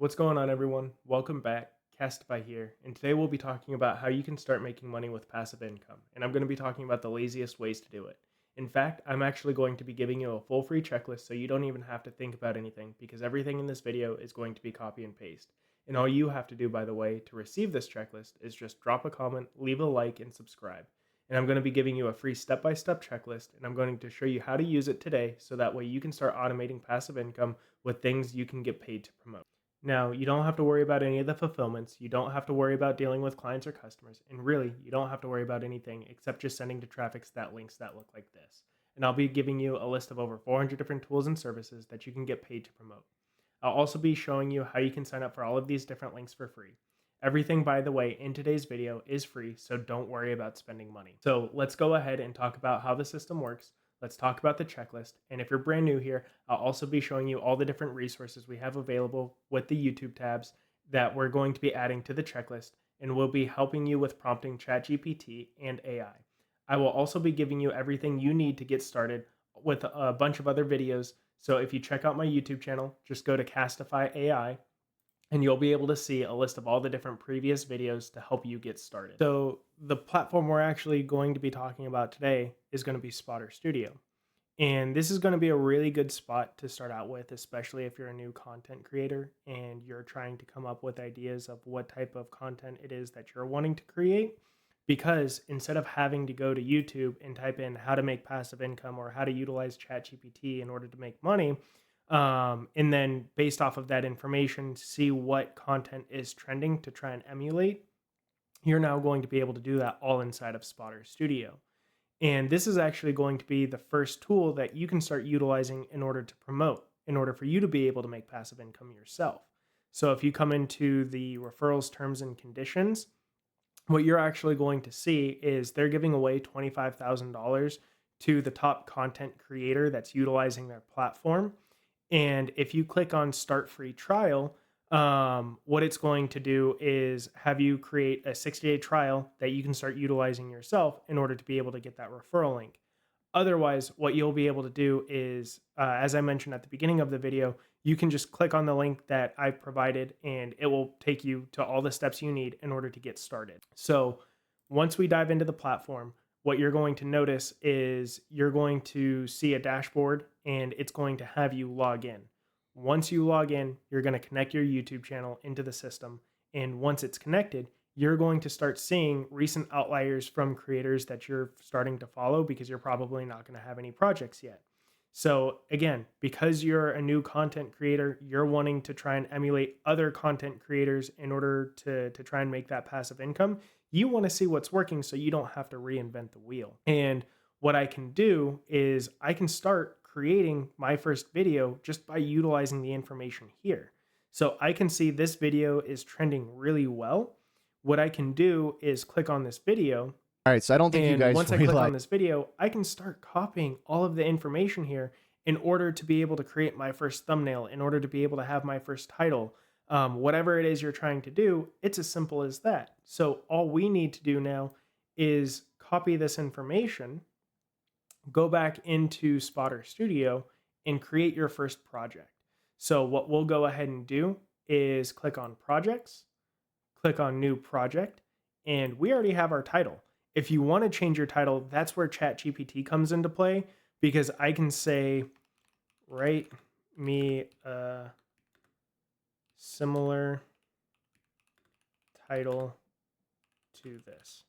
What's going on, everyone? Welcome back. Castby here, and today we'll be talking about how you can start making money with passive income. And I'm going to be talking about the laziest ways to do it. In fact, I'm actually going to be giving you a full free checklist so you don't even have to think about anything because everything in this video is going to be copy and paste. And all you have to do, by the way, to receive this checklist is just drop a comment, leave a like, and subscribe. And I'm going to be giving you a free step by step checklist, and I'm going to show you how to use it today so that way you can start automating passive income with things you can get paid to promote. Now, you don't have to worry about any of the fulfillments. You don't have to worry about dealing with clients or customers. And really, you don't have to worry about anything except just sending to traffic that links that look like this. And I'll be giving you a list of over 400 different tools and services that you can get paid to promote. I'll also be showing you how you can sign up for all of these different links for free. Everything, by the way, in today's video is free, so don't worry about spending money. So let's go ahead and talk about how the system works. Let's talk about the checklist. And if you're brand new here, I'll also be showing you all the different resources we have available with the YouTube tabs that we're going to be adding to the checklist, and we'll be helping you with prompting Chatgpt and AI. I will also be giving you everything you need to get started with a bunch of other videos. So if you check out my YouTube channel, just go to Castify AI and you'll be able to see a list of all the different previous videos to help you get started. So the platform we're actually going to be talking about today is going to be Spotter Studio. And this is going to be a really good spot to start out with, especially if you're a new content creator and you're trying to come up with ideas of what type of content it is that you're wanting to create. Because instead of having to go to YouTube and type in how to make passive income or how to utilize ChatGPT in order to make money, and then based off of that information, see what content is trending to try and emulate, you're now going to be able to do that all inside of Spotter Studio. And this is actually going to be the first tool that you can start utilizing in order to promote, in order for you to be able to make passive income yourself. So if you come into the referrals terms and conditions, what you're actually going to see is they're giving away $25,000 to the top content creator that's utilizing their platform. And if you click on start free trial, what it's going to do is have you create a 60-day trial that you can start utilizing yourself in order to be able to get that referral link. Otherwise, what you'll be able to do is, as I mentioned at the beginning of the video, you can just click on the link that I provided and it will take you to all the steps you need in order to get started. So once we dive into the platform, what you're going to notice is you're going to see a dashboard and it's going to have you log in. Once you log in, you're going to connect your YouTube channel into the system. And once it's connected, you're going to start seeing recent outliers from creators that you're starting to follow because you're probably not going to have any projects yet. So again, because you're a new content creator, you're wanting to try and emulate other content creators in order to try and make that passive income. You want to see what's working so you don't have to reinvent the wheel. And what I can do is I can start creating my first video just by utilizing the information here. So I can see this video is trending really well. What I can do is click on this video. All right, so I don't think you And guys once I click realize. on this video, I can start copying all of the information here in order to be able to create my first thumbnail, in order to be able to have my first title. Whatever it is you're trying to do, it's as simple as that. So all we need to do now is copy this information, go back into Spotter Studio, and create your first project. So what we'll go ahead and do is click on Projects, click on New Project, and we already have our title. If you want to change your title, that's where ChatGPT comes into play, because I can say, write me a similar title to this.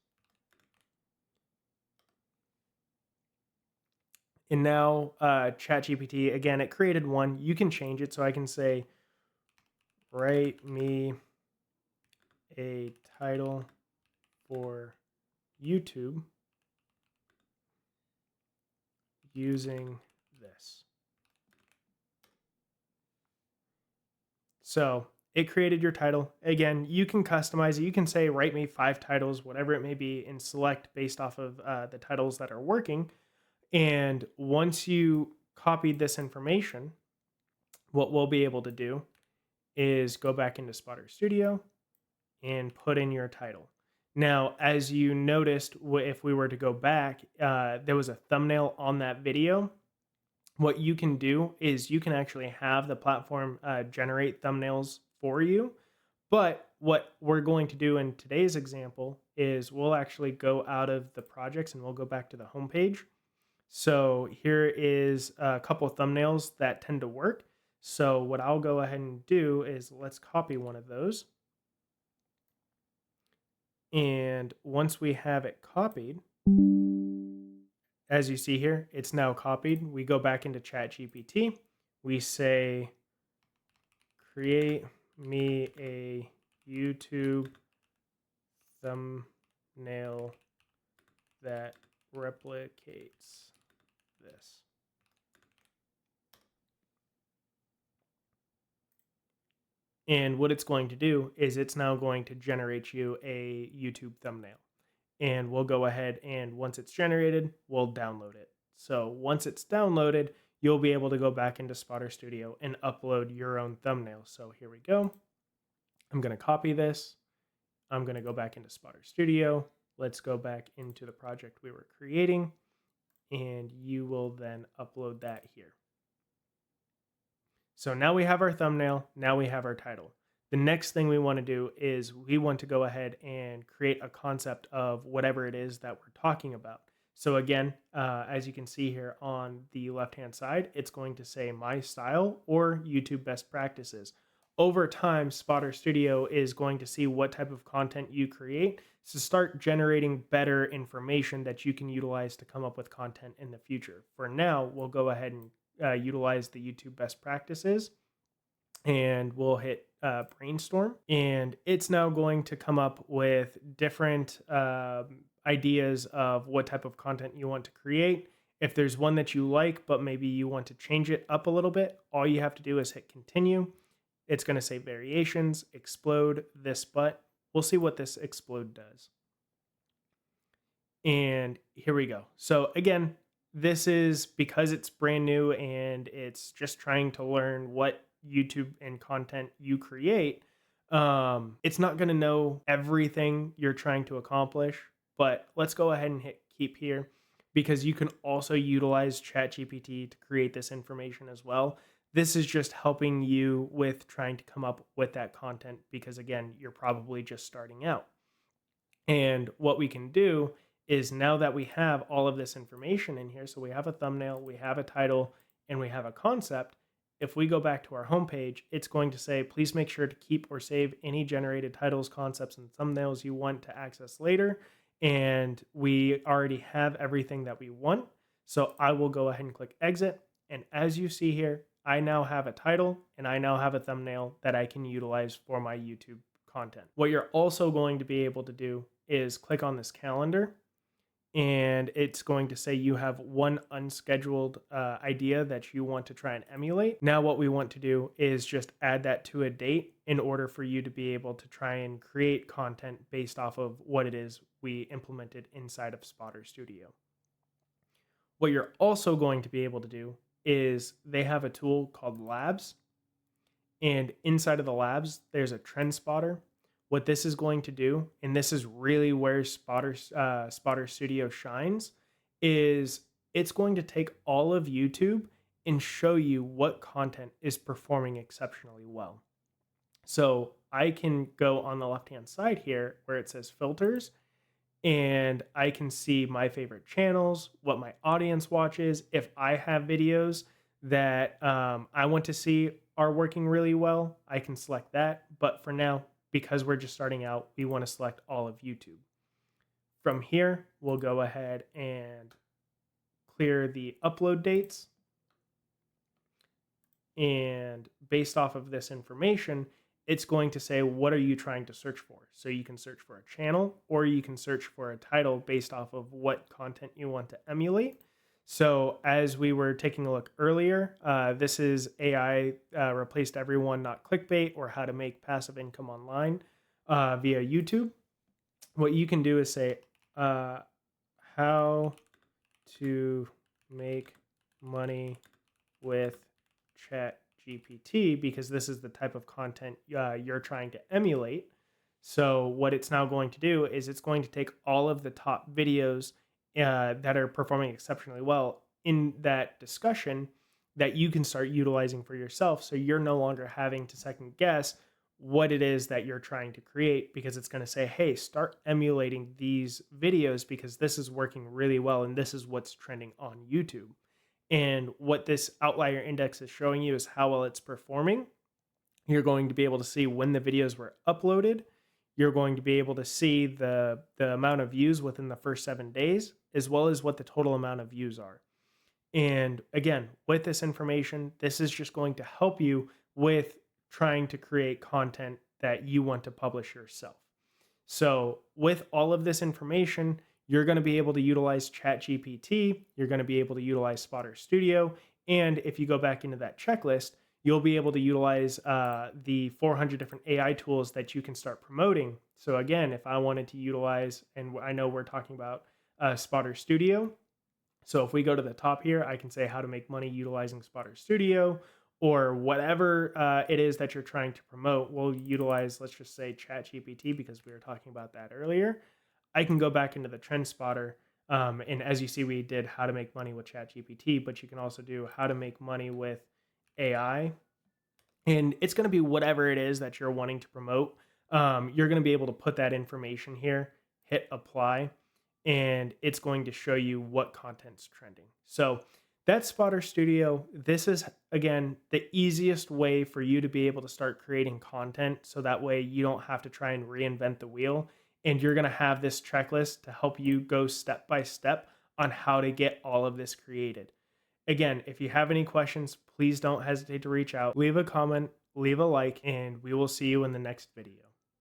And now ChatGPT, again, it created one. You can change it. So I can say, write me a title for YouTube using this. So it created your title. Again, you can customize it. You can say, write me 5 titles, whatever it may be, and select based off of the titles that are working. And once you copied this information, what we'll be able to do is go back into Spotter Studio and put in your title. Now, as you noticed, if we were to go back, there was a thumbnail on that video. What you can do is you can actually have the platform generate thumbnails for you. But what we're going to do in today's example is we'll actually go out of the projects and we'll go back to the home page. So here is a couple of thumbnails that tend to work. So what I'll go ahead and do is let's copy one of those. And once we have it copied, as you see here, it's now copied. We go back into Chatgpt. We say, create me a YouTube thumbnail that replicates this. And what it's going to do is it's now going to generate you a YouTube thumbnail. And we'll go ahead and once it's generated, we'll download it. So once it's downloaded, you'll be able to go back into Spotter Studio and upload your own thumbnail. So here we go. I'm going to copy this. I'm going to go back into Spotter Studio. Let's go back into the project we were creating, and you will then upload that here. So now we have our thumbnail, now we have our title. The next thing we want to do is we want to go ahead and create a concept of whatever it is that we're talking about. So again, as you can see here on the left-hand side, it's going to say my style or YouTube best practices. Over time, Spotter Studio is going to see what type of content you create to start generating better information that you can utilize to come up with content in the future. For now, we'll go ahead and utilize the YouTube best practices, and we'll hit brainstorm, and it's now going to come up with different ideas of what type of content you want to create. If there's one that you like, but maybe you want to change it up a little bit, all you have to do is hit continue. It's going to say variations, explode this, but we'll see what this explode does. And here we go. So again, this is because it's brand new and it's just trying to learn what YouTube and content you create. It's not going to know everything you're trying to accomplish, but let's go ahead and hit keep here because you can also utilize ChatGPT to create this information as well. This is just helping you with trying to come up with that content because again, you're probably just starting out. And what we can do is now that we have all of this information in here, so we have a thumbnail, we have a title, and we have a concept, if we go back to our homepage, it's going to say, please make sure to keep or save any generated titles, concepts, and thumbnails you want to access later. And we already have everything that we want. So I will go ahead and click exit. And as you see here, I now have a title and I now have a thumbnail that I can utilize for my YouTube content. What you're also going to be able to do is click on this calendar, and it's going to say you have one unscheduled idea that you want to try and emulate. Now what we want to do is just add that to a date in order for you to be able to try and create content based off of what it is we implemented inside of Spotter Studio. What you're also going to be able to do is they have a tool called Labs, and inside of the Labs, there's a trend spotter. What this is going to do, and this is really where Spotter Studio shines, is it's going to take all of YouTube and show you what content is performing exceptionally well. So I can go on the left-hand side here where it says filters, and I can see my favorite channels, what my audience watches. If I have videos that I want to see are working really well, I can select that. But for now, because we're just starting out, we want to select all of YouTube. From here, we'll go ahead and clear the upload dates. And based off of this information, it's going to say, what are you trying to search for? So you can search for a channel or you can search for a title based off of what content you want to emulate. So as we were taking a look earlier, this is AI replaced everyone, not clickbait, or how to make passive income online via YouTube. What you can do is say, how to make money with ChatGPT, because this is the type of content you're trying to emulate. So what it's now going to do is it's going to take all of the top videos that are performing exceptionally well in that discussion that you can start utilizing for yourself. So you're no longer having to second guess what it is that you're trying to create, because it's going to say, hey, start emulating these videos because this is working really well and this is what's trending on YouTube. And what this outlier index is showing you is how well it's performing. You're going to be able to see when the videos were uploaded. You're going to be able to see the amount of views within the first 7 days, as well as what the total amount of views are. And again, with this information, this is just going to help you with trying to create content that you want to publish yourself. So, with all of this information, you're going to be able to utilize ChatGPT, you're going to be able to utilize Spotter Studio, and if you go back into that checklist, you'll be able to utilize the 400 different AI tools that you can start promoting. So, again, if I wanted to utilize, and I know we're talking about Spotter Studio, so if we go to the top here, I can say how to make money utilizing Spotter Studio, or whatever it is that you're trying to promote. We'll utilize, let's just say, ChatGPT because we were talking about that earlier. I can go back into the trend spotter. And as you see, we did how to make money with ChatGPT, but you can also do how to make money with AI. And it's going to be whatever it is that you're wanting to promote. You're going to be able to put that information here, hit apply, and it's going to show you what content's trending. So that's Spotter Studio. This is, again, the easiest way for you to be able to start creating content. So that way you don't have to try and reinvent the wheel. And you're going to have this checklist to help you go step by step on how to get all of this created. Again, if you have any questions, please don't hesitate to reach out. Leave a comment, leave a like, and we will see you in the next video.